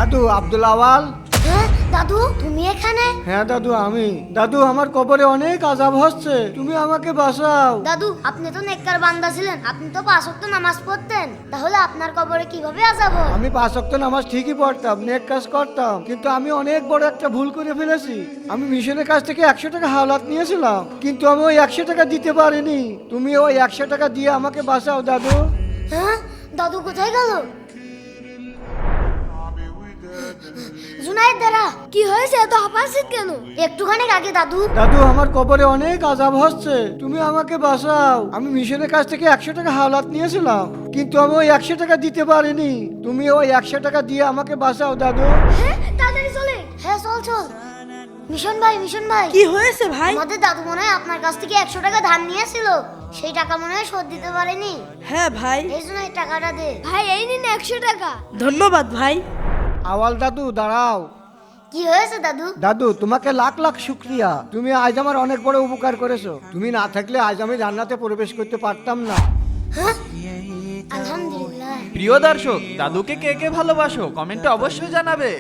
দাদু আব্দুল আওয়াল। হ্যাঁ দাদু তুমি এখানে? হ্যাঁ দাদু আমি। দাদু আমার কবরে অনেক আযাব হচ্ছে, তুমি আমাকে বাঁচাও। দাদু আপনি তো নেককার বান্দা ছিলেন, আপনি তো 5 ওয়াক্ত নামাজ পড়তেন, তাহলে আপনার কবরে কিভাবে আযাব হয়? আমি 5 ওয়াক্ত নামাজ ঠিকই পড়তাম, নেক কাজ করতাম, কিন্তু আমি অনেক বড় একটা ভুল করে ফেলেছি। আমি মিশনের কাছ থেকে 100 টাকা হাওলাত নিয়েছিলাম, কিন্তু আমি ওই 100 টাকা দিতে পারিনি। তুমি ওই 100 টাকা দিয়ে আমাকে বাঁচাও দাদু। হ্যাঁ দাদু কোথায় গেল? জুনায়েদ দাঁড়া, কি হয়েছে এত হাঁপাচ্ছিস কেন? একটুখানি আগে দাদু। দাদু আমার কবরে অনেক আযাব হচ্ছে, তুমি আমাকে বাঁচাও। আমি মিশনের কাছ থেকে 100 টাকা হাওলাত নিয়েছিলাম, কিন্তু আমি ওই 100 টাকা দিতে পারিনি। তুমি ওই 100 টাকা দিয়ে আমাকে বাঁচাও দাদু। হ্যাঁ তাড়াতাড়ি চলে। হ্যাঁ চল চল। মিশন ভাই, মিশন ভাই, কি হয়েছে ভাই? আমাদের দাদু মনে হয় আপনার কাছ থেকে 100 টাকা ধার নিয়েছিল, সেই টাকা মনে হয় শোধ দিতে পারেনি। হ্যাঁ ভাই। এই জন্য এই টাকাটা দে। ভাই এই নিন 100 টাকা। ধন্যবাদ ভাই। আওয়াল দাদু দাঁড়াও। কি হয়েছে দাদু? দাদু তোমাকে লাখ লাখ শুক্রিয়া, তুমি আজ আমার অনেক বড় উপকার করেছো। তুমি না থাকলে আজ আমি জান্নাতে প্রবেশ করতে পারতাম না। হ্যাঁ আলহামদুলিল্লাহ। প্রিয় দর্শক, দাদুকে কে কে ভালোবাসো কমেন্টে অবশ্যই জানাবে।